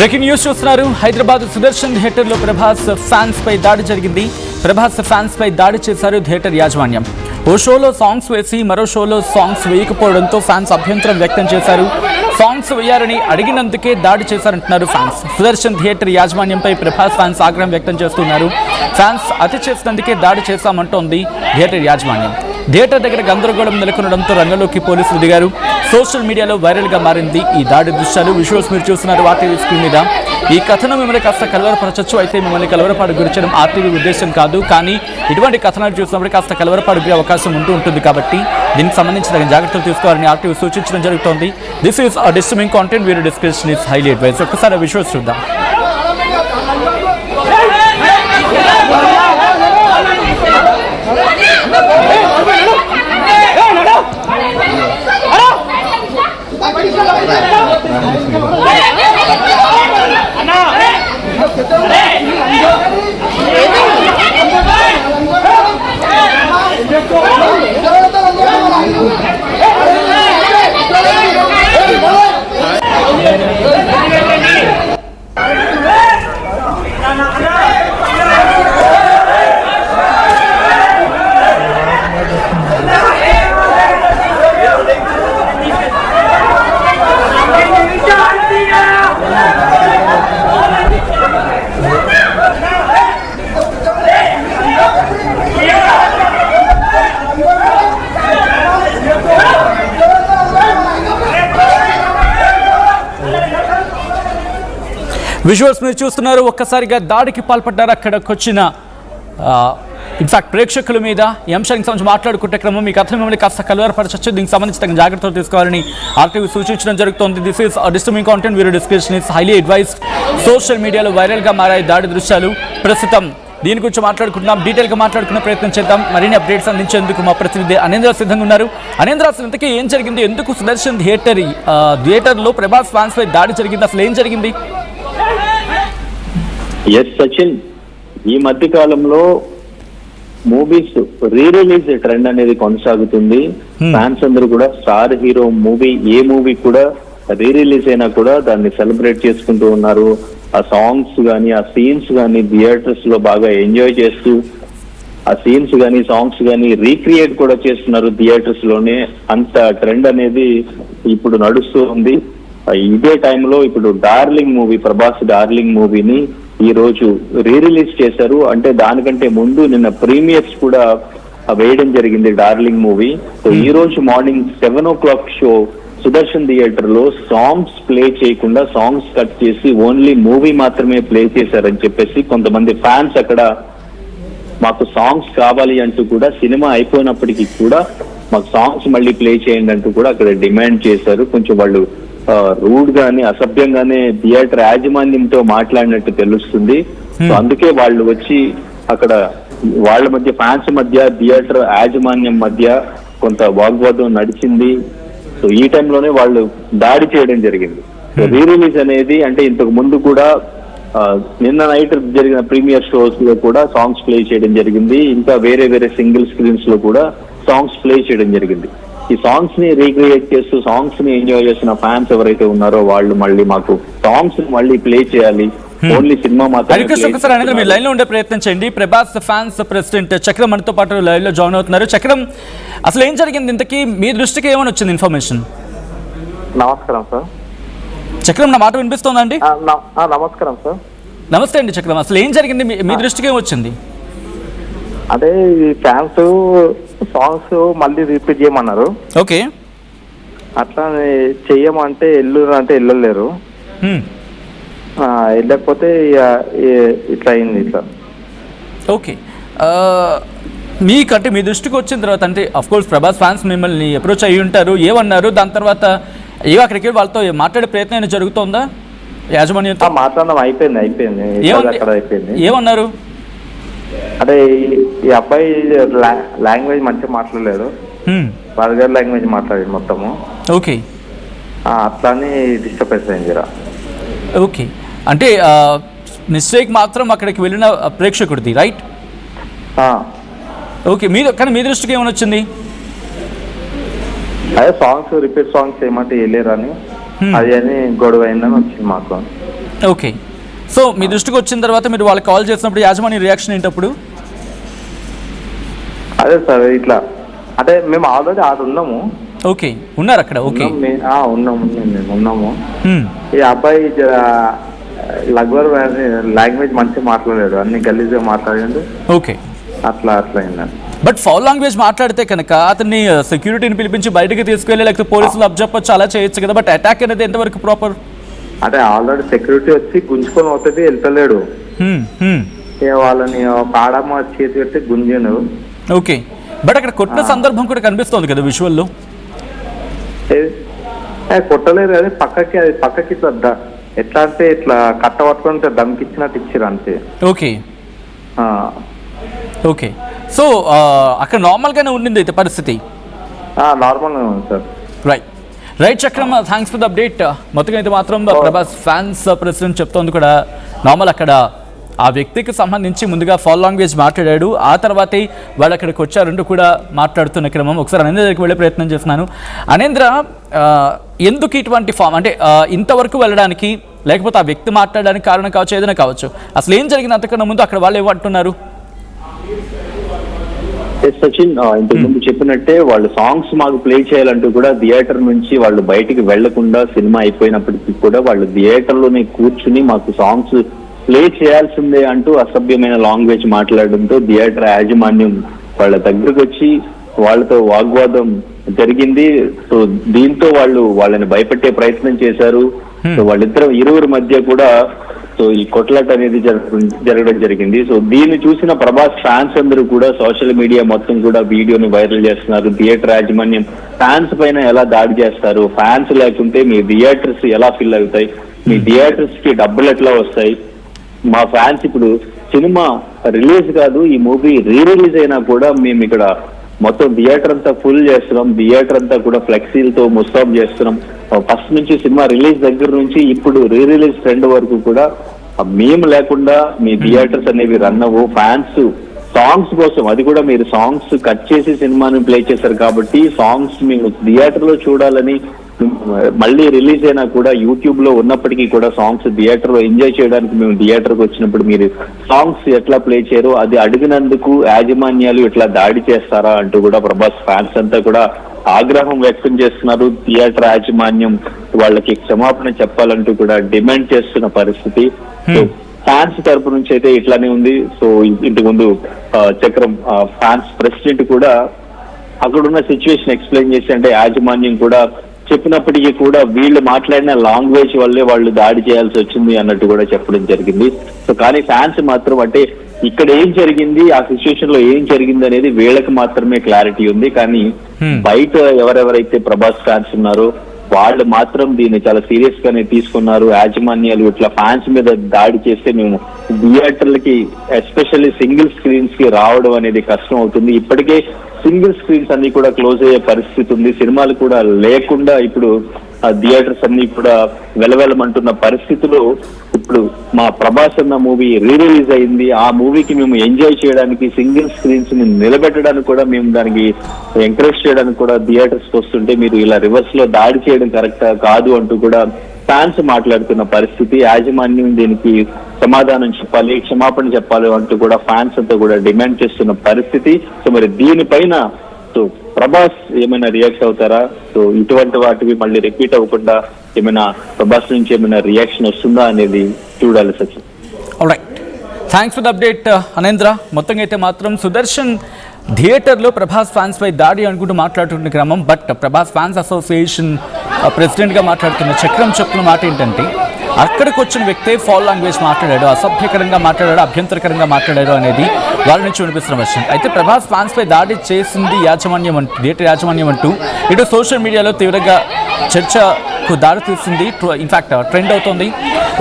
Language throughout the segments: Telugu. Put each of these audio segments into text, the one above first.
బ్రేకింగ్ న్యూస్ చూస్తున్నారు. హైదరాబాద్ సుదర్శన్ థియేటర్లో ప్రభాస్ ఫ్యాన్స్ పై దాడి జరిగింది. ప్రభాస్ ఫ్యాన్స్ పై దాడి చేశారు థియేటర్ యాజమాన్యం. ఓ షోలో సాంగ్స్ వేసి మరో షోలో సాంగ్స్ వేయకపోవడంతో ఫ్యాన్స్ అభ్యంతరం వ్యక్తం చేశారు. సాంగ్స్ వేయాలని అడిగినందుకే దాడి చేశారంటున్నారు ఫ్యాన్స్. సుదర్శన్ థియేటర్ యాజమాన్యంపై ప్రభాస్ ఫ్యాన్స్ ఆగ్రహం వ్యక్తం చేస్తున్నారు. ఫ్యాన్స్ అతి చేసినందుకే దాడి చేశామంటోంది థియేటర్ యాజమాన్యం. థియేటర్ దగ్గర గందరగోళం నెలకొనడంతో రంగంలోకి పోలీసులు దిగారు. సోషల్ మీడియాలో వైరల్గా మారింది ఈ దాడి దృశ్యాలు. విజువల్స్ మీరు చూస్తున్నారు ఆర్టీవీ స్క్రీన్ మీద. ఈ కథనం మిమ్మల్ని కాస్త కలవరపరచచ్చు, అయితే మిమ్మల్ని కలవరపాటు గురించడం ఆర్టీవీ ఉద్దేశం కాదు. కానీ ఇటువంటి కథనాలు చూసినప్పుడు కాస్త కలవరపాటు గురే అవకాశం ఉంటుంది కాబట్టి దీనికి సంబంధించి తగిన జాగ్రత్తలు తీసుకోవాలని ఆర్టీవీ సూచించడం జరుగుతోంది. This is disturbing content, video description is highly advise. ఒక్కసారి విజువల్స్ చూద్దాం. విజువల్స్ మీరు చూస్తున్నారు. ఒక్కసారిగా దాడికి పాల్పడ్డారు అక్కడికి వచ్చిన ఇన్ఫాక్ట్ ప్రేక్షకుల మీద. ఈ అంశానికి సంబంధించి మాట్లాడుకుంటే క్రమం మీ కథను మిమ్మల్ని కాస్త కలవరపరచచ్చు. దీనికి సంబంధించి తగిన జాగ్రత్తలు తీసుకోవాలని ఆర్టీవీ సూచించడం జరుగుతోంది. This is disturbing content, video description is highly advised. Social మీడియాలో వైరల్గా మారాయి దాడి దృశ్యాలు. ప్రస్తుతం దీని గురించి మాట్లాడుకుంటున్నాం, డీటెయిల్గా మాట్లాడుకునే ప్రయత్నం చేద్దాం. మరిన్ని అప్డేట్స్ అందించేందుకు మా ప్రతినిధి అనేంద్ర సిద్ధంగా ఉన్నారు. అనేంద్ర, అసలు ఇంతకీ ఏం జరిగింది? ఎందుకు సుదర్శన్ థియేటర్లో ప్రభాస్ ఫ్యాన్స్ పై దాడి జరిగింది? అసలు ఏం జరిగింది? ఎస్ సచిన్, ఈ మధ్య కాలంలో మూవీస్ రీ రిలీజ్ ట్రెండ్ అనేది కొనసాగుతుంది. ఫ్యాన్స్ అందరూ కూడా స్టార్ హీరో మూవీ ఏ మూవీ కూడా రీ రిలీజ్ అయినా కూడా దాన్ని సెలబ్రేట్ చేసుకుంటూ ఉన్నారు. ఆ సాంగ్స్ కానీ ఆ సీన్స్ కానీ థియేటర్స్ లో బాగా ఎంజాయ్ చేస్తూ ఆ సీన్స్ కానీ సాంగ్స్ కానీ రీక్రియేట్ కూడా చేస్తున్నారు థియేటర్స్ లోనే. అంత ట్రెండ్ అనేది ఇప్పుడు నడుస్తూ ఉంది. ఇదే టైంలో ఇప్పుడు డార్లింగ్ మూవీ, ప్రభాస్ డార్లింగ్ మూవీని ఈ రోజు రీ రిలీజ్ చేశారు. అంటే దానికంటే ముందు నిన్న ప్రీమియర్స్ కూడా వేయడం జరిగింది డార్లింగ్ మూవీ. సో ఈ రోజు morning 7 o'clock show Sudarshan theatre లో సాంగ్స్ ప్లే చేయకుండా సాంగ్స్ కట్ చేసి ఓన్లీ మూవీ మాత్రమే ప్లే చేశారని చెప్పేసి కొంతమంది ఫ్యాన్స్ అక్కడ మాకు సాంగ్స్ కావాలి అంటూ కూడా సినిమా అయిపోయినప్పటికీ కూడా మాకు సాంగ్స్ మళ్ళీ ప్లే చేయండి అంటూ కూడా అక్కడ డిమాండ్ చేశారు. కొంచెం వాళ్ళు రూడ్ గానే అసభ్యంగానే థియేటర్ యాజమాన్యంతో మాట్లాడినట్టు తెలుస్తుంది. సో అందుకే వాళ్ళు వచ్చి అక్కడ వాళ్ళ మధ్య ఫ్యాన్స్ మధ్య థియేటర్ యాజమాన్యం మధ్య కొంత వాగ్వాదం నడిచింది. సో ఈ టైంలోనే వాళ్ళు దాడి చేయడం జరిగింది. సో రీ రిలీజ్ అనేది అంటే ఇంతకు ముందు కూడా నిన్న నైట్ జరిగిన ప్రీమియర్ షోస్ లో కూడా సాంగ్స్ ప్లే చేయడం జరిగింది. ఇంకా వేరే వేరే సింగిల్ స్క్రీన్స్ లో కూడా సాంగ్స్ ప్లే చేయడం జరిగింది. ఈ సాంగ్స్ ని రీక్రియేట్ చేస్తూ సాంగ్స్ ని ఎంజాయ్ చేసిన ఫ్యాన్స్ ఎవరైతే ఉన్నారో వాళ్ళు మళ్ళీ మాకు సాంగ్స్ మళ్ళీ ప్లే చేయాలి, ఓన్లీ సినిమా మాత్రమే. మీరు లైన్ లో ఉండే ప్రయత్నం చేయండి. ప్రభాస్ ఫ్యాన్స్ ప్రెసిడెంట్ చక్రం మనతో పాటు లైవ్ లో జాయిన్ అవుతున్నారు. చక్రం, అసలు ఏం జరిగింది ఇంతకీ? మీ దృష్టికి ఏమని వచ్చింది ఇన్ఫర్మేషన్? నమస్కారం సార్. చక్రం, నా మాట వినిపిస్తోందండి? నమస్కారం సార్. నమస్తే అండి చక్రం. అసలు ఏం జరిగింది? మీ దృష్టికి ఏమొచ్చింది? అదే ఈ ఫ్యాన్స్ సాంగ్స్ మళ్ళీ రిపీట్ చేయమన్నారు. ఓకే, అట్లా చెయ్యమంటే అంటే వెళ్ళలేరు. వెళ్ళకపోతే ఇట్లా అయింది ఇట్లా. ఓకే, మీకంటే మీ దృష్టికి వచ్చిన తర్వాత అంటే అఫ్కోర్స్ ప్రభాస్ ఫ్యాన్స్ మిమ్మల్ని అప్రోచ్ అయ్యి ఉంటారు, ఏమన్నారు? దాని తర్వాత అక్కడికి వాళ్ళతో మాట్లాడే ప్రయత్నం ఏమైనా జరుగుతుందా యాజమాన్యంతో? మాట్లాడడం అయిపోయింది. ఏమన్నారు? అదే ఈ అబ్బాయి లాంగ్వేజ్ మంచిగా మాట్లాడలేదు, బర్గర్ లాంగ్వేజ్ మాట్లాడాడు మొత్తము. ఓకే, అట్లానే డిస్టర్బెన్స్ అయింది. ఓకే, అంటే మిస్టేక్ మాత్రం అక్కడికి వెళ్ళిన ప్రేక్షకుడిది, రైట్? ఓకే, కానీ మీ దృష్టికి ఏమైనా వచ్చింది? అదే సాంగ్స్ రిపీట్ సాంగ్స్ ఏమంటే వెళ్ళారని అది అని గొడవ అయిందని వచ్చింది మాకు. ఓకే. సో మీ దృష్టికి వచ్చిన తర్వాత మీరు వాళ్ళకి కాల్ చేసినప్పుడు యాజమాన్య రియాక్షన్ ఏంటప్పుడు? అదే సార్ ఇట్లా అంటే మేము ఆల్రెడీ ఆడ ఉన్నాము. ఓకే, ఉన్నారు అక్కడ. ఓకే, ఉన్నాము మేము ఉన్నాము. ఈ అబ్బాయి లగ్వర్ లాంగ్వేజ్ మంచిగా మాట్లాడాడు, అన్ని గలీజ్గా మాట్లాడాడు. ఓకే, అట్లా అయిందండి. బట్ ఫౌల్ లాంగ్వేజ్ మాట్లాడితే కనుక అతన్ని సెక్యూరిటీని పిలిపించి బయటకి తీసుకెళ్ళి లేకపోతే పోలీసులు అబ్జెప్పచ్చు, అలా చేయొచ్చు కదా. బట్ అటాక్ అనేది ఎంతవరకు ప్రాపర్? అంటే ఆల్రెడీ సెక్యూరిటీ వచ్చి గుంజుకొని అవుతుంది, వెళ్తలేడు. వాళ్ళని పాడమ్మ చేతి పెట్టి గుంజాను. ఓకే, బట్ అక్కడ కొట్టిన సందర్భం కూడా కనిపిస్తోంది కదా విజువల్లో. కొట్టలేదు, అది పక్కకి ఇట్లా ఎట్లా అంటే ఇట్లా కట్ట పట్టుకొని దమ్కిచ్చినట్టు ఇచ్చారు అంతే. Okay okay. సో అక్కడ నార్మల్గానే ఉండింది అయితే పరిస్థితి? నార్మల్గా ఉంది sir. Right Chakram, thanks for the update. మొత్తంగా అయితే మాత్రం ప్రభాస్ ఫ్యాన్స్ ప్రెసిడెంట్ చెప్తోంది కూడా నార్మల్ అక్కడ ఆ వ్యక్తికి సంబంధించి ముందుగా ఫౌల్ లాంగ్వేజ్ మాట్లాడాడు, ఆ తర్వాతే వాళ్ళు అక్కడికి వచ్చారంటూ కూడా మాట్లాడుతున్న క్రమం. ఒకసారి అనేంద్ర దగ్గరికి వెళ్ళే ప్రయత్నం చేస్తున్నాను. అనేంద్ర, ఎందుకు ఇటువంటి ఫామ్ అంటే ఇంతవరకు వెళ్ళడానికి లేకపోతే ఆ వ్యక్తి మాట్లాడడానికి కారణం కావచ్చు, ఏదైనా కావచ్చు, అసలు ఏం జరిగింది అంతకన్నా ముందు అక్కడ వాళ్ళు ఏమంటున్నారు? సచిన్ ఇంతకుముందు చెప్పినట్టే వాళ్ళు సాంగ్స్ మాకు ప్లే చేయాలంటూ కూడా థియేటర్ నుంచి వాళ్ళు బయటికి వెళ్లకుండా సినిమా అయిపోయినప్పటికీ కూడా వాళ్ళు థియేటర్ లోనే కూర్చుని మాకు సాంగ్స్ ప్లే చేయాల్సిందే అంటూ అసభ్యమైన లాంగ్వేజ్ మాట్లాడడంతో థియేటర్ యాజమాన్యం వాళ్ళ దగ్గరకు వచ్చి వాళ్ళతో వాగ్వాదం జరిగింది. సో దీంతో వాళ్ళని భయపెట్టే ప్రయత్నం చేశారు. సో ఇరువురి మధ్య కూడా సో ఈ కొట్లాట అనేది జరగడం జరిగింది. సో దీన్ని చూసిన ప్రభాస్ ఫ్యాన్స్ అందరూ కూడా సోషల్ మీడియా మొత్తం కూడా వీడియోని వైరల్ చేస్తున్నారు. థియేటర్ యాజమాన్యం ఫ్యాన్స్ పైన ఎలా దాడి చేస్తారు, ఫ్యాన్స్ లేకుంటే మీ థియేటర్స్ ఎలా ఫిల్ అవుతాయి, మీ థియేటర్స్ కి డబ్బులు ఎట్లా వస్తాయి, మా ఫ్యాన్స్ ఇప్పుడు సినిమా రిలీజ్ కాదు, ఈ మూవీ రిలీజ్ అయినా కూడా మేము ఇక్కడ మొత్తం థియేటర్ అంతా ఫుల్ చేస్తున్నాం, థియేటర్ అంతా కూడా ఫ్లెక్సీలతో ముస్తాబ్ చేస్తున్నాం. ఫస్ట్ నుంచి సినిమా రిలీజ్ దగ్గర నుంచి ఇప్పుడు రిలీజ్ ట్రెండ్ వరకు కూడా మేము లేకుండా మీ థియేటర్స్ అనేవి రన్ అవ్వు. ఫ్యాన్స్ సాంగ్స్ కోసం, అది కూడా మీరు సాంగ్స్ కట్ చేసి సినిమాని ప్లే చేశారు కాబట్టి సాంగ్స్ మేము థియేటర్ లో చూడాలని, మళ్ళీ రిలీజ్ అయినా కూడా యూట్యూబ్ లో ఉన్నప్పటికీ కూడా సాంగ్స్ థియేటర్ లో ఎంజాయ్ చేయడానికి మేము థియేటర్ కి వచ్చినప్పుడు మీరు సాంగ్స్ ఎట్లా ప్లే చేయరు, అది అడిగినందుకు యాజమాన్యాలు ఇట్లా దాడి చేస్తారా అంటూ కూడా ప్రభాస్ ఫ్యాన్స్ అంతా కూడా ఆగ్రహం వ్యక్తం చేస్తున్నారు. థియేటర్ యాజమాన్యం వాళ్ళకి క్షమాపణ చెప్పాలంటూ కూడా డిమాండ్ చేస్తున్న పరిస్థితి. సో ఫ్యాన్స్ తరపు నుంచి అయితే ఇట్లానే ఉంది. సో ఇంతకు ముందు చక్రం ఫ్యాన్స్ ప్రెసిడెంట్ కూడా అక్కడున్న సిచ్యువేషన్ ఎక్స్ప్లెయిన్ చేసి, అంటే యాజమాన్యం కూడా చెప్పినప్పటికీ కూడా వీళ్ళు మాట్లాడిన లాంగ్వేజ్ వల్లే వాళ్ళు దాడి చేయాల్సి వచ్చింది అన్నట్టు కూడా చెప్పడం జరిగింది. సో కానీ ఫ్యాన్స్ మాత్రం అంటే ఇక్కడ ఏం జరిగింది, ఆ సిచ్యువేషన్ లో ఏం జరిగింది అనేది వీళ్ళకి మాత్రమే క్లారిటీ ఉంది. కానీ బయట ఎవరెవరైతే ప్రభాస్ ఫ్యాన్స్ ఉన్నారో వాళ్ళు మాత్రం దీన్ని చాలా సీరియస్ గానే తీసుకున్నారు. యాజమాన్యాలు ఇట్లా ఫ్యాన్స్ మీద దాడి చేస్తే మేము థియేటర్లకి ఎస్పెషల్లీ సింగిల్ స్క్రీన్స్ కి రావడం అనేది కష్టం అవుతుంది. ఇప్పటికే సింగిల్ స్క్రీన్స్ అన్ని కూడా క్లోజ్ అయ్యే పరిస్థితి ఉంది. సినిమాలు కూడా లేకుండా ఇప్పుడు థియేటర్స్ అన్ని కూడా వెలవెలమంటున్న పరిస్థితిలో ఇప్పుడు మా ప్రభాస్ అన్న మూవీ రిలీజ్ అయింది. ఆ మూవీకి మేము ఎంజాయ్ చేయడానికి సింగిల్ స్క్రీన్స్ ని నిలబెట్టడానికి కూడా మేము దానికి ఎంకరేజ్ చేయడానికి కూడా థియేటర్స్ కి వస్తుంటే మీరు ఇలా రివర్స్ లో దాడి చేయడం కరెక్ట్ కాదు అంటూ కూడా ఫ్యాన్స్ మాట్లాడుతున్న పరిస్థితి. యాజమాన్యం దీనికి సమాధానం చెప్పాలి, క్షమాపణ చెప్పాలి అంటూ కూడా ఫ్యాన్స్ అంతా కూడా డిమాండ్ చేస్తున్న పరిస్థితి. సో మరి దీనిపైన సో ప్రభాస్ ఏమైనా రియాక్ట్ అవుతారా? సో ఇటువంటి వాటివి మళ్ళీ రిపీట్ అవ్వకుండా ఏమైనా ప్రభాస్ నుంచి ఏమైనా రియాక్షన్ వస్తుందా అనేది చూడాలి Sachin. Alright, thanks for the update Anendra. మొత్తంగా అయితే మాత్రం సుదర్శన్ థియేటర్లో ప్రభాస్ ఫ్యాన్స్ పై దాడి అనుకుంటూ మాట్లాడుతున్న క్రమం. బట్ ప్రభాస్ ఫ్యాన్స్ అసోసియేషన్ ప్రెసిడెంట్గా మాట్లాడుతున్న చక్రం చెప్తున్న మాట ఏంటంటే అక్కడికి వచ్చిన వ్యక్తే ఫౌల్ లాంగ్వేజ్ మాట్లాడాడు, అసభ్యకరంగా మాట్లాడాడు, అభ్యంతరకరంగా మాట్లాడాడు అనేది వాళ్ళ నుంచి వినిపిస్తున్న విషయం. అయితే ప్రభాస్ ఫ్యాన్స్ పై దాడి చేసింది యాజమాన్యం అంటూ, థియేటర్ యాజమాన్యం అంటూ ఇటు సోషల్ మీడియాలో తీవ్రంగా చర్చకు దారి తీస్తుంది. ఇన్ఫాక్ట్ ట్రెండ్ అవుతుంది.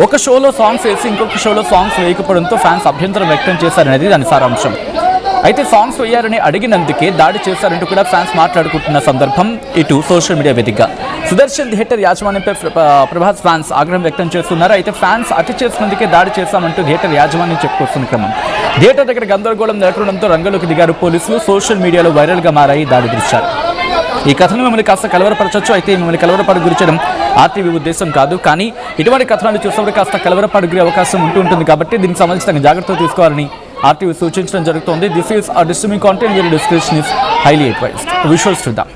ఒక షోలో సాంగ్స్ వేసి ఇంకొక షోలో సాంగ్స్ వేయకపోవడంతో ఫ్యాన్స్ అభ్యంతరం వ్యక్తం చేశారనేది దాని సారాంశం. అయితే సాంగ్స్ వేయాలని అడిగినందుకే దాడి చేశారంటూ కూడా ఫ్యాన్స్ మాట్లాడుకుంటున్న సందర్భం ఇటు సోషల్ మీడియా వేదికగా. సుదర్శన్ థియేటర్ యాజమాన్యంపై ప్రభాస్ ఫ్యాన్స్ ఆగ్రహం వ్యక్తం చేస్తున్నారు. అయితే ఫ్యాన్స్ అతి చేసినందుకే దాడి చేశామంటూ థియేటర్ యాజమాన్యం చెప్పుకొస్తున్న క్రమం. థియేటర్ దగ్గర గందరగోళం నెలకొనడంతో రంగంలోకి దిగారు పోలీసులు. సోషల్ మీడియాలో వైరల్గా మారాయి దాడి దృశ్యాలు. ఈ కథను మిమ్మల్ని కాస్త కలవరపరచొచ్చు. అయితే మిమ్మల్ని కలవరపడ గురి చేయడం ఆర్టీవీ ఉద్దేశం కాదు. కానీ ఇటువంటి కథనాలు చూసినప్పుడు కాస్త కలవరపాటుకునే అవకాశం ఉంటుంది కాబట్టి దీనికి సంబంధించిన జాగ్రత్తలు తీసుకోవాలని ఆర్టీవీ సూచించడం జరుగుతోంది. This is distressing content, viewer discretion is highly advised. Visuals చూద్దాం.